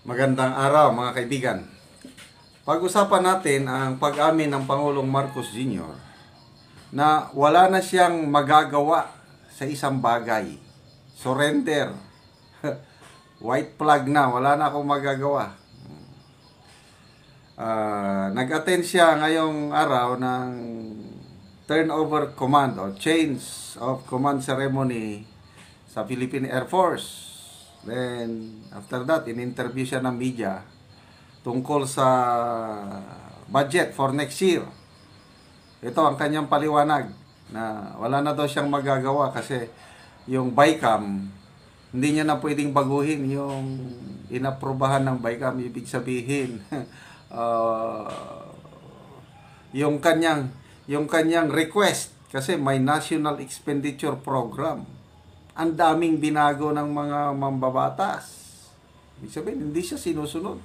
Magandang araw mga kaibigan. Pag-usapan natin ang pag-amin ng Pangulong Marcos Jr. na wala na siyang magagawa sa isang bagay. Surrender. White flag na, wala na akong magagawa. Nag-attend siya ngayong araw ng turnover command o change of command ceremony sa Philippine Air Force. Then, after that, in-interview siya ng media tungkol sa budget for next year. Ito ang kanyang paliwanag na wala na daw siyang magagawa kasi yung BICAM, hindi niya na pwedeng baguhin yung inaprobahan ng BICAM. Ibig sabihin, yung kanyang request kasi may National Expenditure Program. Ang daming binago ng mga mambabatas. Ibig sabihin, hindi siya sinusunod.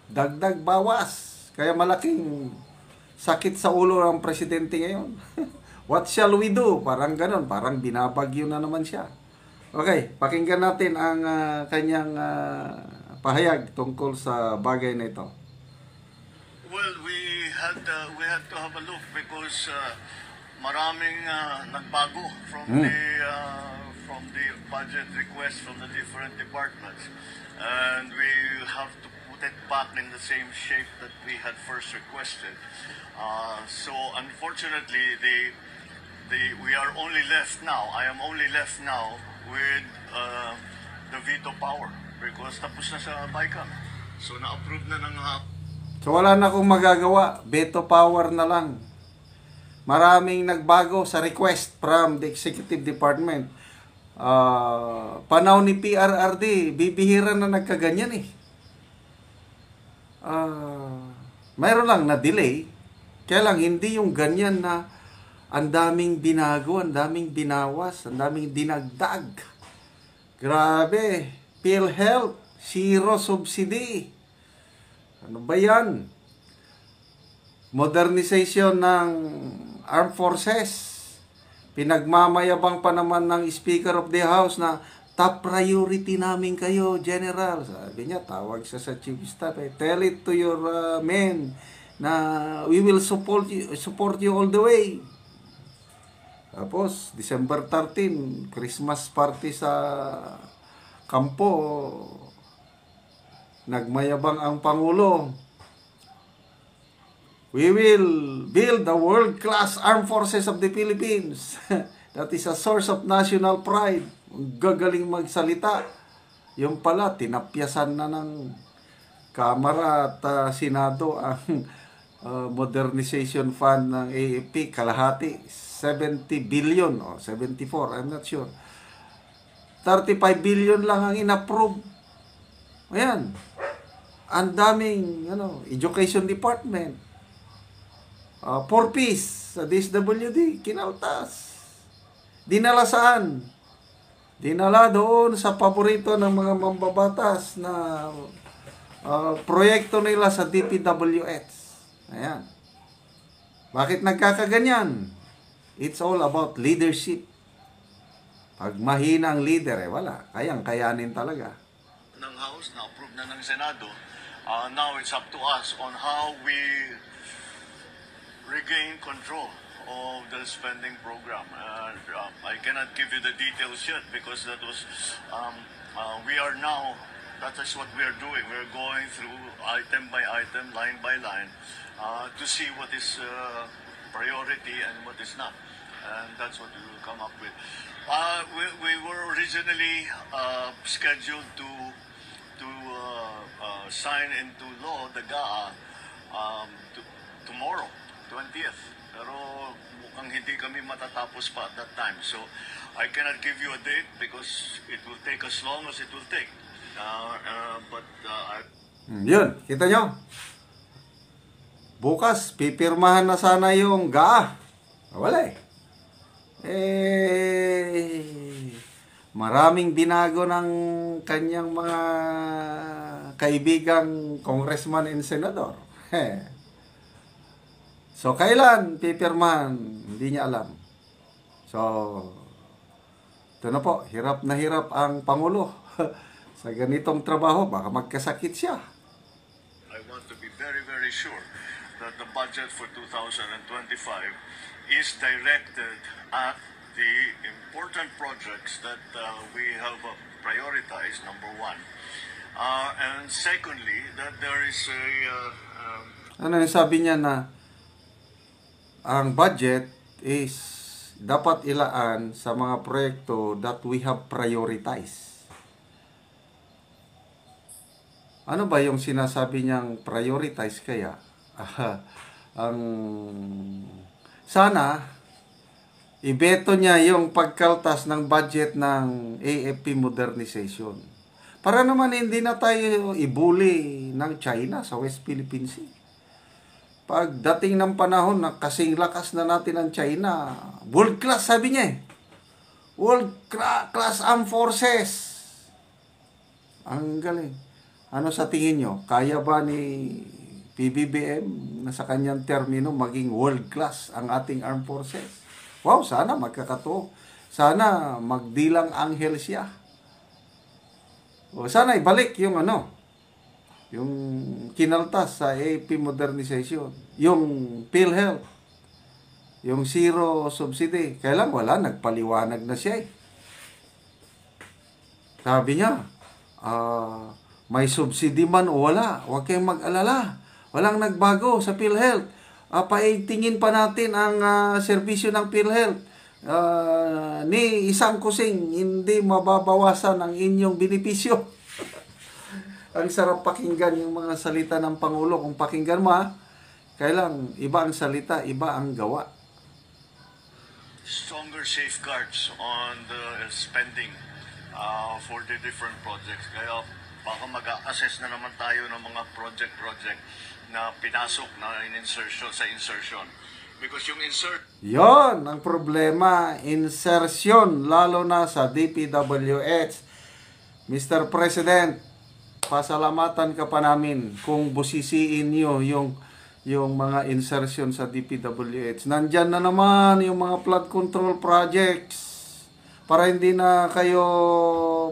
Dagdag bawas. Kaya malaking sakit sa ulo ng presidente ngayon. What shall we do? Parang ganon. Parang binabagyo na naman siya. Okay, pakinggan natin ang kanyang pahayag tungkol sa bagay na ito. Well, we had to have a look because maraming nagbago from the budget request from the different departments, and we have to put it back in the same shape that we had first requested. So unfortunately, we are only left now. I am only left now with the veto power because tapos na sa BICAM. So na-approve na ng So wala na akong magagawa. Veto power na lang. Maraming nagbago sa request from the Executive Department. Panahon ni PRRD, bibihira na nagkaganyan eh. Mayroon lang na delay. Kaya lang hindi yung ganyan na ang daming binago, ang daming binawas, ang daming dinagdag. Grabe. PhilHealth, zero subsidy. Ano ba yan? Modernization ng Armed Forces. Pinagmamayabang pa naman ng Speaker of the House na top priority namin kayo, General. Sabi niya, tawag siya sa Chief of Staff. Tell it to your men na we will support you all the way. Tapos, December 13, Christmas party sa kampo. Nagmayabang ang Pangulo. We will build the world-class armed forces of the Philippines. That is a source of national pride. Gagaling magsalita. Yung pala, tinapyasan na ng Kamara at Senado ang modernization fund ng AFP. Kalahati, 70 billion o 74, I'm not sure. 35 billion lang ang inapprove. Ayan. Ang daming education department. For peace sa DSWD, kinaltas. Dinala saan? Dinala doon sa paborito ng mga mambabatas na proyekto nila sa DPWH. Ayan. Bakit nagkakaganyan? It's all about leadership. Pag mahina ang leader, wala. Kayanin talaga. Ng House, na-approve na ng Senado. Now it's up to us on how we regain control of the spending program. I cannot give you the details yet because that was we are now, that is what we are doing. We're going through item by item, line by line, to see what is priority and what is not, and that's what we will come up with. We were originally scheduled to sign into law the GAA tomorrow, 20th. Pero mukhang hindi kami matatapos pa at that time. So, I cannot give you a date because it will take as long as it will take. Yun, kita nyo? Bukas, pipirmahan na sana yung GAA. Wala eh. Maraming binago ng kanyang mga kaibigang congressman and senador. So, kailan pipirmahan? Hindi niya alam. So, ito na po, hirap na hirap ang Pangulo Sa ganitong trabaho, baka magkasakit siya. I want to be very, very sure that the budget for 2025 is directed at the important projects that we have prioritized, number one. And secondly, that there is Ano yung sabi niya na ang budget is dapat ilaan sa mga proyekto that we have prioritized. Ano ba yung sinasabi niyang prioritize kaya? Ang sana ibeto niya yung pagkaltas ng budget ng AFP modernization. Para naman hindi na tayo ibuli ng China sa West Philippine Sea. Pagdating ng panahon na kasing lakas na natin ang China, world class sabi niya eh. World class armed forces. Ang galing. Ano sa tingin nyo? Kaya ba ni PBBM na sa kanyang termino maging world class ang ating armed forces? Wow, sana magkakato. Sana magdilang anghel siya. O sana ibalik yung yung kinaltas sa AP modernization, yung PhilHealth, yung zero subsidy. Kailan wala, nagpaliwanag na siya eh. Sabi niya, may subsidy man o wala, huwag kayong mag-alala. Walang nagbago sa PhilHealth. Paitingin pa natin ang serbisyo ng PhilHealth. Ni isang kusing, hindi mababawasan ang inyong benepisyo. Ang sarap pakinggan yung mga salita ng Pangulo. Kung pakinggan mo kailang iba ang salita, iba ang gawa. stronger safeguards on the spending for the different projects. Kaya baka mag-assess na naman tayo ng mga project na pinasok na sa insertion. Because yung Yon ang problema, insertion, lalo na sa DPWH. Mr. President, pasalamatan ka pa namin kung busisiin nyo yung mga insertion sa DPWH. Nandyan na naman yung mga flood control projects para hindi na kayo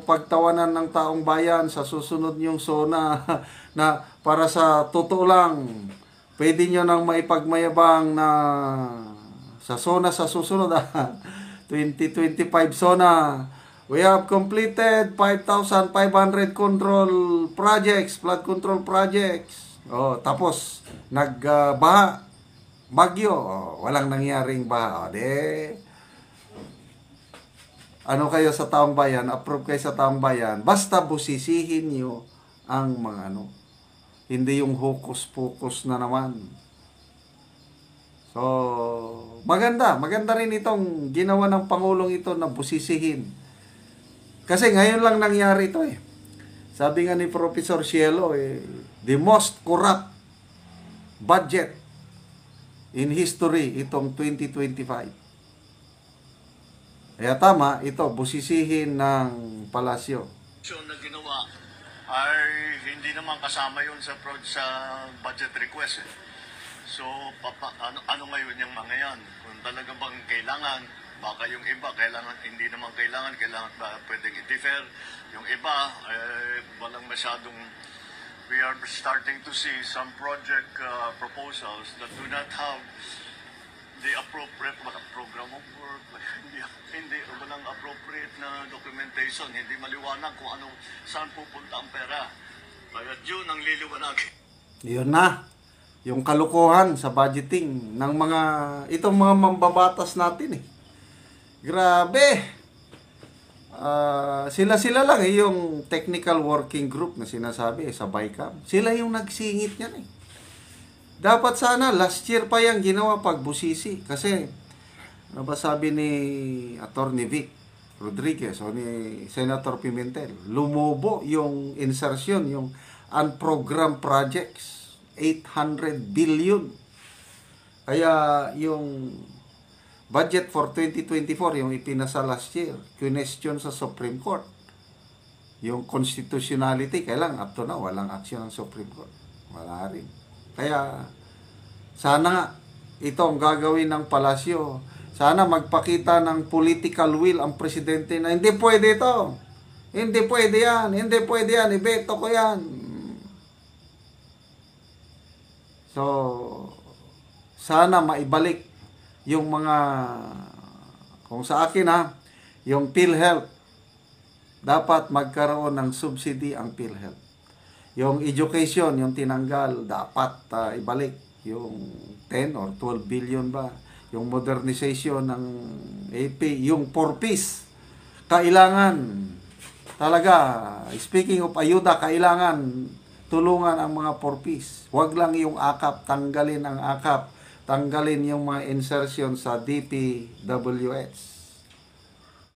pagtawanan ng taong bayan sa susunod yung SONA na para sa totoo lang, pwede nyo nang maipagmayabang na sa SONA sa susunod 2025 SONA. We have completed 5,500 control projects, flood control projects. Tapos nagbaha, bagyo, walang nangyaring baha. Ano kayo sa taong bayan, approve kayo sa taong bayan, basta busisihin nyo ang mga hindi yung hocus-pocus na naman. So, maganda rin itong ginawa ng Pangulong ito na busisihin. Kasi ngayon lang nangyari ito eh. Sabi nga ni Professor Cielo the most corrupt budget in history itong 2025. Kaya tama, ito, busisihin ng palasyo. na ginawa ay hindi naman kasama yun sa budget request. So, ano ngayon yung mga yan? Kung talaga bang kailangan, baka yung iba, hindi naman kailangan pwedeng i-defer. Yung iba, walang masyadong, we are starting to see some project proposals that do not have the appropriate program of work, hindi walang appropriate na documentation, hindi maliwanag kung saan pupunta ang pera. Kaya yun ang liliwanag. Yun na, yung kalukuhan sa budgeting ng itong mga mambabatas natin eh. Grabe! Sila lang yung technical working group na sinasabi sa BICAM. Sila yung nagsingit niyan eh. Dapat sana last year pa yung ginawa pagbusisi. Kasi, ano ba sabi ni Attorney Vic Rodriguez o ni Senator Pimentel? Lumobo yung insertion, yung unprogrammed projects. 800 billion. Kaya yung budget for 2024, yung ipinasa last year, question sa Supreme Court. Yung constitutionality, kailang up to now, walang action ng Supreme Court. Wala rin. Kaya, sana nga, ito ang gagawin ng palasyo. Sana magpakita ng political will ang presidente na hindi pwede ito. Hindi pwede yan. Hindi pwede yan. Ibeto ko yan. So, sana maibalik yung mga, kung sa akin yung PhilHealth, dapat magkaroon ng subsidy ang PhilHealth. Yung education, yung tinanggal, dapat ibalik yung 10 or 12 billion ba. Yung modernization ng AP, yung 4Ps, kailangan talaga, speaking of ayuda, kailangan tulungan ang mga 4Ps. Huwag lang yung AKAP, tanggalin ang AKAP, tanggalin yung mga insertion sa DPWH.